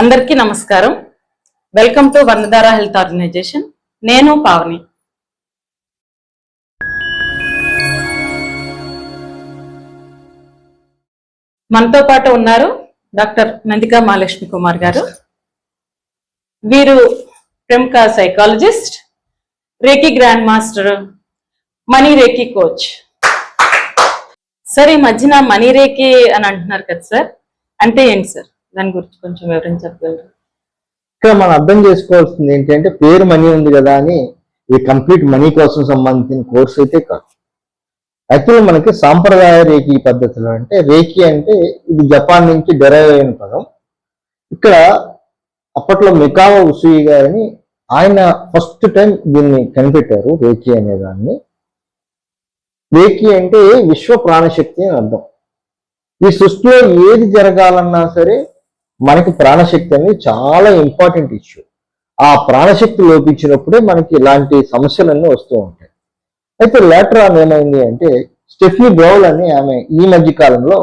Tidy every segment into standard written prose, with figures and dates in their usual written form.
అందరికీ నమస్కారం. Welcome to Varnadhara health organisation. నేను పావని. మనతో పాటు ఉన్నారు డాక్టర్ నందికా మహాలక్ష్మి కుమార్ గారు. వీరు ప్రముఖ సైకాలజిస్ట్, రేకి గ్రాండ్ మాస్టర్, మనీ రేకి కోచ్. సార్, ఈ మధ్యన మనీ రేకి అని అంటున్నారు కదా సార్, అంటే ఏంటి సార్? దాని గురించి కొంచెం వివరించి చెప్పగలరు? ఇక్కడ మనం అర్థం చేసుకోవాల్సింది ఏంటంటే, పేరు మనీ ఉంది కదా అని ఇది కంప్లీట్ మనీ కోసం సంబంధించిన కోర్స్ అయితే కాదు. యాక్చువల్గా మనకి సాంప్రదాయ రేఖీ పద్ధతిలో అంటే, రేఖీ అంటే ఇది జపాన్ నుంచి డెరైవ్ అయిన పదం. ఇక్కడ అప్పట్లో మికావా ఉసుయి గారిని ఆయన ఫస్ట్ టైం దీన్ని కనిపెట్టారు, రేఖీ అనే దాన్ని. రేఖీ అంటే విశ్వ ప్రాణశక్తి అని అర్థం. ఈ సృష్టిలో ఏది జరగాలన్నా సరే మనకి ప్రాణశక్తి అనేది చాలా ఇంపార్టెంట్ ఇష్యూ. ఆ ప్రాణశక్తి లోపించినప్పుడే మనకి ఇలాంటి సమస్యలన్నీ వస్తూ ఉంటాయి. అయితే లేటర్ ఆమె ఏమైంది అంటే, స్టెఫీ బ్రౌల్ అని ఆమె ఈ మధ్య కాలంలో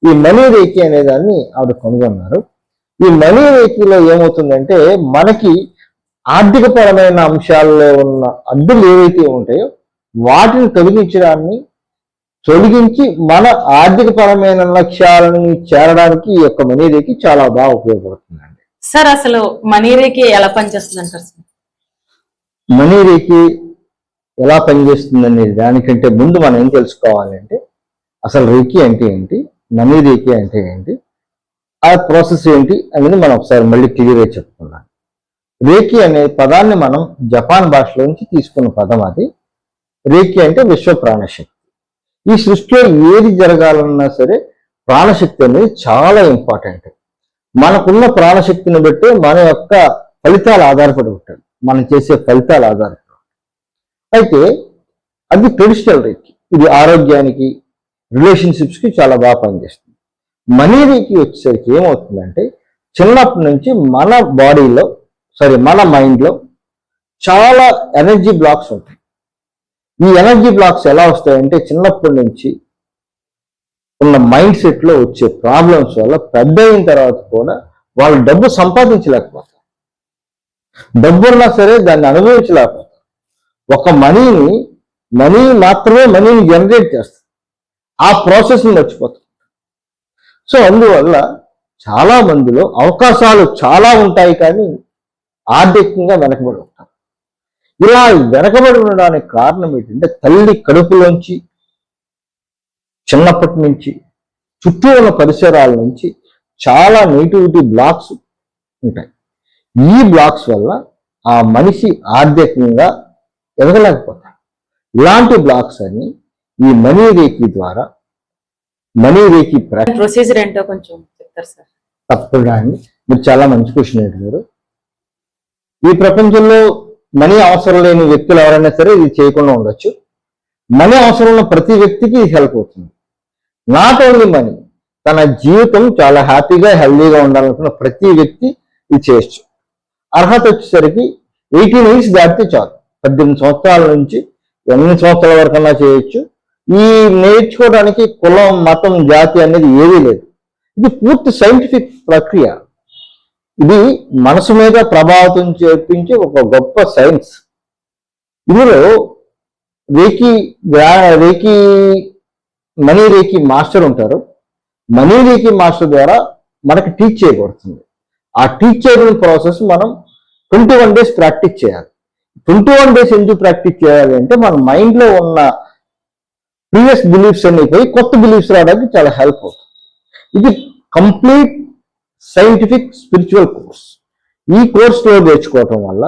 ఈ మనీ రేఖీ అనే దాన్ని ఆవిడ కనుగొన్నారు. ఈ మనీ రేఖీలో ఏమవుతుందంటే, మనకి ఆర్థికపరమైన అంశాల్లో ఉన్న అడ్డులు ఏవైతే ఉంటాయో వాటిని తొలగించి మన ఆర్థికపరమైన లక్ష్యాలను చేరడానికి ఈ యొక్క మనీ రేఖీ చాలా బాగా ఉపయోగపడుతుందండి. సార్, అసలు మనీ రేఖీ ఎలా పనిచేస్తుంది అంటారు సార్? మనీ రేఖీ ఎలా పనిచేస్తుందనే దానికంటే ముందు మనం ఏం తెలుసుకోవాలంటే, అసలు రేఖీ అంటే ఏంటి, మనీ రేఖీ అంటే ఏంటి, ఆ ప్రాసెస్ ఏంటి అనేది మనం ఒకసారి మళ్ళీ క్లియర్గా చెప్పుకున్నాం. రేఖీ అనే పదాన్ని మనం జపాన్ భాషలోంచి తీసుకున్న పదం అది. రేఖీ అంటే విశ్వ ప్రాణశక్తి. ఈ సృష్టిలో ఏది జరగాలన్నా సరే ప్రాణశక్తి అనేది చాలా ఇంపార్టెంట్. మనకున్న ప్రాణశక్తిని బట్టి మన యొక్క ఫలితాలు ఆధారపడి ఉంటాయి, మనం చేసే ఫలితాలు ఆధారపడి ఉంటాయి. అయితే అది ట్రెడిషనల్ రేఖీ. ఇది ఆరోగ్యానికి, రిలేషన్షిప్స్కి చాలా బాగా పనిచేస్తుంది. మనీ రేఖీ వచ్చేసరికి ఏమవుతుందంటే, చిన్నప్పటి నుంచి మన బాడీలో మన మైండ్లో చాలా ఎనర్జీ బ్లాక్స్ ఉంటాయి. ఈ ఎనర్జీ బ్లాక్స్ ఎలా వస్తాయంటే, చిన్నప్పటి నుంచి ఉన్న మైండ్ సెట్లో వచ్చే ప్రాబ్లమ్స్ వల్ల పెద్ద అయిన తర్వాత కూడా వాళ్ళు డబ్బు సంపాదించలేకపోతారు, డబ్బు ఉన్నా సరే దాన్ని అనుభవించలేకపోతారు. ఒక మనీ మాత్రమే మనీని జనరేట్ చేస్తారు, ఆ ప్రాసెస్ని మర్చిపోతారు. సో అందువల్ల చాలా మందిలో అవకాశాలు చాలా ఉంటాయి, కానీ ఆర్థికంగా వెనకబడి ఉంటారు. ఇలా వెనకబడి ఉండడానికి కారణం ఏంటంటే, తల్లి కడుపులోంచి చిన్నప్పటి నుంచి చుట్టూ ఉన్న పరిసరాల నుంచి చాలా నెగిటివిటీ బ్లాక్స్ ఉంటాయి. ఈ బ్లాక్స్ వల్ల ఆ మనిషి ఆర్థికంగా ఎదగలేకపోతాడు. ఇలాంటి బ్లాక్స్ అన్ని ఈ మనీ రేఖీ ద్వారా, మనీ రేఖీ ప్రొసీజర్ ఏంటో కొంచెం చెప్తారు సార్? తప్పకుండా అండి, మీరు చాలా మంచి క్వశ్చన్ అడిగారు. ఈ ప్రపంచంలో మనీ అవసరం లేని వ్యక్తులు ఎవరైనా సరే ఇది చేయకుండా ఉండొచ్చు. మనీ అవసరం ఉన్న ప్రతి వ్యక్తికి ఇది హెల్ప్ అవుతుంది. నాట్ ఓన్లీ మనీ, తన జీవితం చాలా హ్యాపీగా హెల్దీగా ఉండాలనుకున్న ప్రతి వ్యక్తి ఇది చేయొచ్చు. అర్హత వచ్చేసరికి 18 years దాటితే చాలు. 18 సంవత్సరాల నుంచి ఎన్ని సంవత్సరాల వరకన్నా చేయొచ్చు. ఈ నేర్చుకోవడానికి కులం, మతం, జాతి అనేది ఏదీ లేదు. ఇది పూర్తి సైంటిఫిక్ ప్రక్రియ. ఇది మనసు మీద ప్రభావితం చేపించే ఒక గొప్ప సైన్స్. ఇందులో మనీ రేఖీ మాస్టర్ ఉంటారు. మనీ రేఖీ మాస్టర్ ద్వారా మనకి టీచ్ చేయబడుతుంది. ఆ టీచ్ చేయడం ప్రాసెస్ మనం 21 days ప్రాక్టీస్ చేయాలి. 21 days ఎందుకు ప్రాక్టీస్ చేయాలి అంటే, మన మైండ్లో ఉన్న ప్రీవియస్ బిలీఫ్స్ అన్ని పోయి కొత్త బిలీఫ్స్ రావడానికి చాలా హెల్ప్ అవుతుంది. ఇది కంప్లీట్ సైంటిఫిక్ స్పిరిచువల్ కోర్స్. ఈ కోర్సులో నేర్చుకోవటం వల్ల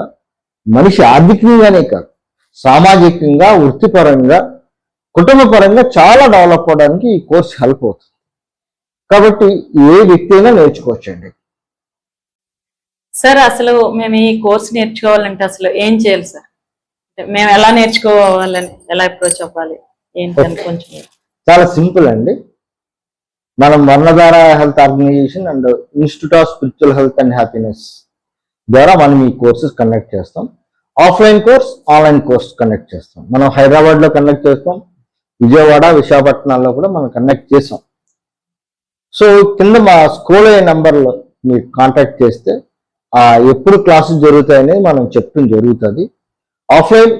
మనిషి ఆర్థికంగానే కాదు, సామాజికంగా, వృత్తిపరంగా, కుటుంబపరంగా చాలా డెవలప్ అవడానికి ఈ కోర్స్ హెల్ప్ అవుతుంది. కాబట్టి ఏ వ్యక్తి అయినా నేర్చుకోవచ్చండి. సార్, అసలు మేము ఈ కోర్స్ నేర్చుకోవాలంటే అసలు ఏం చేయాలి సార్? మేము ఎలా నేర్చుకోవాలని, ఎలా అప్రోచ్ అవ్వాలి ఏంటని కొంచెం? చాలా సింపుల్ అండి. మనం Varnadhara health organisation and institute of spiritual health and happiness ద్వారా మనం ఈ కోర్సెస్ కండక్ట్ చేస్తాం. Offline course, online course conduct చేస్తాం. మనం హైదరాబాద్లో కండక్ట్ చేస్తాం, విజయవాడ, విశాఖపట్నాల్లో కూడా మనం కండక్ట్ చేసాం. సో కింద మా స్క్రోల్ అయ్యే నంబర్లో మీకు కాంటాక్ట్ చేస్తే ఎప్పుడు క్లాసెస్ జరుగుతాయని మనం చెప్పడం జరుగుతుంది. ఆఫ్లైన్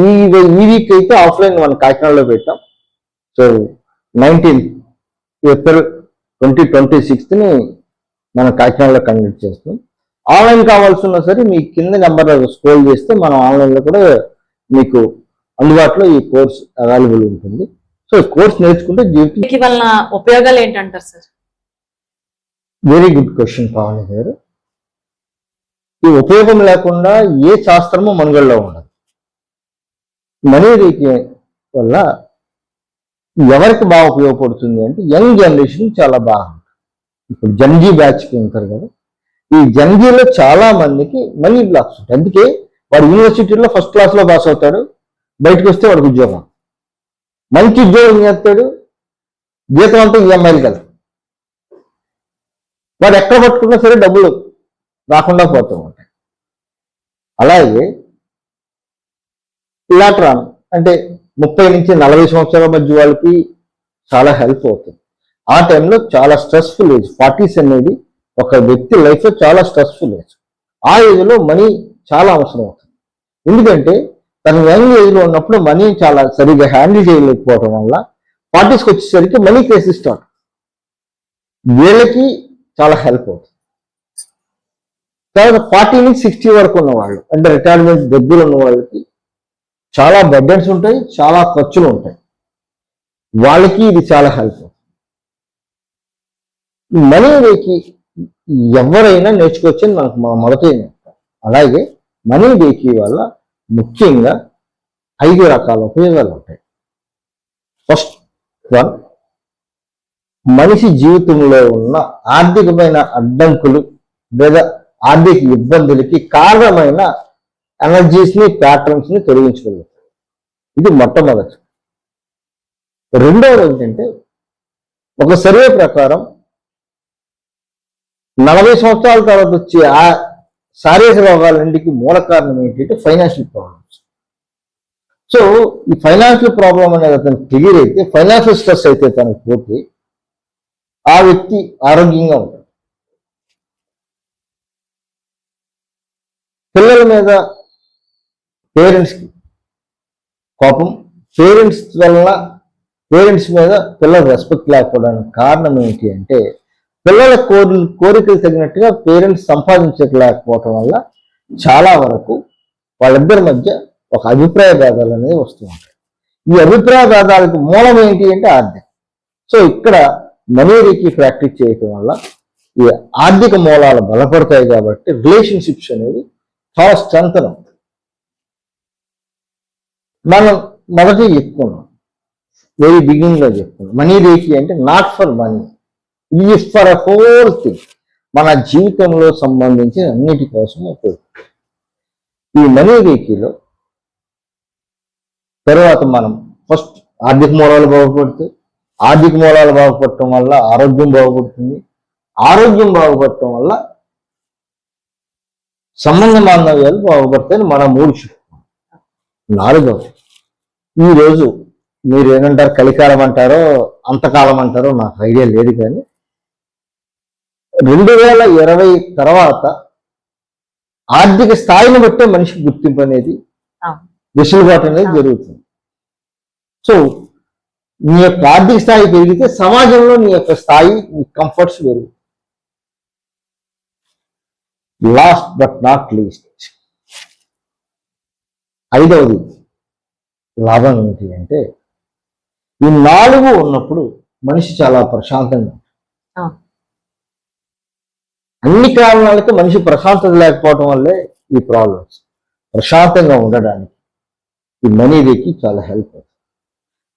ఈ వీక్ అయితే ఆఫ్లైన్ మనం కాకినాడలో పెట్టాం. సో 19th ఏప్రిల్ 2026ని మనం కాకినాడలో కండక్ట్ చేస్తాం. ఆన్లైన్ కావాల్సిన సరే మీ కింద నెంబర్ స్క్రోల్ చేస్తే మనం ఆన్లైన్లో కూడా మీకు అందుబాటులో ఈ కోర్స్ అవైలబుల్ ఉంటుంది. సో కోర్స్ నేర్చుకుంటే జీవితం. వీటి వలన ఉపయోగాలు ఏంటంటారు sir? Very good question Pavani గారు. ఈ ఉపయోగం లేకుండా ఏ శాస్త్రము మనుగడలో ఉండదు. మనీ రేఖ వల్ల ఎవరికి బాగా ఉపయోగపడుతుంది అంటే యంగ్ జనరేషన్ చాలా బాగా ఉంటుంది. ఇప్పుడు జంజీ బ్యాచ్కి ఉంటారు కదా, ఈ జంజీలో చాలా మందికి మనీ బ్లాక్స్ ఉంటాయి. అందుకే వాడు యూనివర్సిటీలో ఫస్ట్ క్లాస్లో పాస్ అవుతాడు, బయటకు వస్తే వాడికి ఉద్యోగం, మంచి ఉద్యోగం చేస్తాడు, జీతం అంతా ఈఎంఐలు కదా, వాడు ఎక్కడ పట్టుకున్నా సరే డబ్బులు రాకుండా పోతూ ఉంటాయి. అలాగే ఇలాట్రాన్ అంటే 30 నుంచి 40 సంవత్సరాల మధ్య వాళ్ళకి చాలా హెల్ప్ అవుతుంది. ఆ టైంలో చాలా స్ట్రెస్ఫుల్ ఏజ్ 40s అనేది ఒక వ్యక్తి లైఫ్లో చాలా స్ట్రెస్ఫుల్ ఏజ్. ఆ ఏజ్లో మనీ చాలా అవసరం అవుతుంది. ఎందుకంటే తను యంగ్ ఏజ్లో ఉన్నప్పుడు మనీ చాలా సరిగ్గా హ్యాండిల్ చేయలేకపోవడం వల్ల 40sకి వచ్చేసరికి మనీ క్రైసిస్ స్టార్ట్. వీళ్ళకి చాలా హెల్ప్ అవుతుంది. తర్వాత 40 నుంచి 60 వరకు ఉన్న వాళ్ళు అంటే రిటైర్మెంట్ దగ్గర ఉన్న వాళ్ళకి చాలా బర్డెన్స్ ఉంటాయి, చాలా ఖర్చులు ఉంటాయి. వాళ్ళకి ఇది చాలా హెల్ప్ అవుతుంది. మనీ రేకి ఎవరైనా నేర్చుకోవచ్చని మనకు మొదటి. అలాగే మనీ రేకి వల్ల ముఖ్యంగా 5 రకాల ఉపయోగాలు ఉంటాయి. ఫస్ట్ వన్, మనిషి జీవితంలో ఉన్న ఆర్థికమైన అడ్డంకులు లేదా ఆర్థిక ఇబ్బందులకి కారణమైన ఎనర్జీస్ని ప్యాటర్న్స్ని తొలగించుకోగలుగుతారు. ఇది మొట్టమొదటి. రెండవది ఏంటంటే ఒక సర్వే ప్రకారం 40 సంవత్సరాల తర్వాత వచ్చే ఆ శారీరక రోగాలన్నింటికి మూల కారణం ఏంటంటే ఫైనాన్షియల్ ప్రాబ్లమ్స్. సో ఈ ఫైనాన్షియల్ ప్రాబ్లం అనేది అతను క్లియర్ అయితే, ఫైనాన్షియల్ స్ట్రెస్ అయితే తనకు పోతే ఆ వ్యక్తి ఆరోగ్యంగా ఉంటాడు. పిల్లల మీద పేరెంట్స్కి కోపం, పేరెంట్స్ మీద పిల్లలు రెస్పెక్ట్ లేకపోవడానికి కారణం ఏంటి అంటే పిల్లల కోరికలు తగినట్టుగా పేరెంట్స్ సంపాదించలేకపోవటం వల్ల చాలా వరకు వాళ్ళిద్దరి మధ్య ఒక అభిప్రాయ భేదాలు అనేది వస్తూ ఉంటాయి. ఈ అభిప్రాయ భేదాలకు మూలం ఏంటి అంటే ఆర్థిక. సో ఇక్కడ మనీ రేకి ప్రాక్టీస్ చేయటం వల్ల ఈ ఆర్థిక మూలాలు బలపడతాయి కాబట్టి రిలేషన్షిప్స్ అనేది చాలా స్ట్రెంగ్త్ అవుతుంది. మనం మొదటి చెప్పుకున్నాం, వెరీ బిగినింగ్ లో చెప్పుకున్నాం, మనీ రేకి అంటే నాట్ ఫర్ మనీ, ఇది ఫర్ అ హోల్ థింగ్, మన జీవితంలో సంబంధించిన అన్నిటి కోసం ఉపయోగపడుతుంది. ఈ మనీ రేకిలో తర్వాత మనం ఫస్ట్ ఆర్థిక మూలాలు బాగుపడుతాయి. ఆర్థిక మూలాలు బాగుపడటం వల్ల ఆరోగ్యం బాగుపడుతుంది. ఆరోగ్యం బాగుపడటం వల్ల సంబంధ బాంధవ్యాలు బాగుపడతాయని మనం 3 చెప్పుకున్నాం. 4వది, ఈరోజు మీరు ఏమంటారు, కలికాలం అంటారో అంతకాలం అంటారో నాకు ఐడియా లేదు, కానీ 2020 తర్వాత ఆర్థిక స్థాయిని బట్టే మనిషికి గుర్తింపు అనేది వెసులుబాటు అనేది జరుగుతుంది. సో నీ యొక్క ఆర్థిక స్థాయి పెరిగితే సమాజంలో నీ యొక్క స్థాయి, నీ కంఫర్ట్స్ పెరుగుతాయి. లాస్ట్ బట్ నాట్ లీస్ట్ 5వది లాభం ఏంటి అంటే ఈ 4 ఉన్నప్పుడు మనిషి చాలా ప్రశాంతంగా. అన్ని కారణాలకి మనిషి ప్రశాంతత లేకపోవడం వల్లే ఈ ప్రాబ్లమ్స్. ప్రశాంతంగా ఉండడానికి ఈ మనీ రేకి చాలా హెల్ప్ అవుతుంది.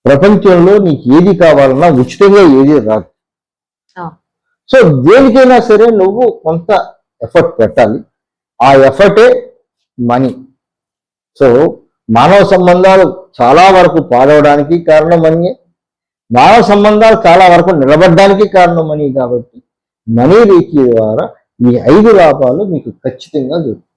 ప్రపంచంలో నీకు ఏది కావాలన్నా ఉచితంగా ఏది రాదు. సో దేనికైనా సరే నువ్వు కొంత ఎఫర్ట్ పెట్టాలి. ఆ ఎఫర్టే మనీ. సో మానవ సంబంధాలు చాలా వరకు పాడవడానికి కారణం మనీ, మానవ సంబంధాలు చాలా వరకు నిలబడడానికి కారణం మనీ. కాబట్టి మనీ రేకి ద్వారా ఈ 5 లాభాలు మీకు ఖచ్చితంగా దొరుకుతాయి.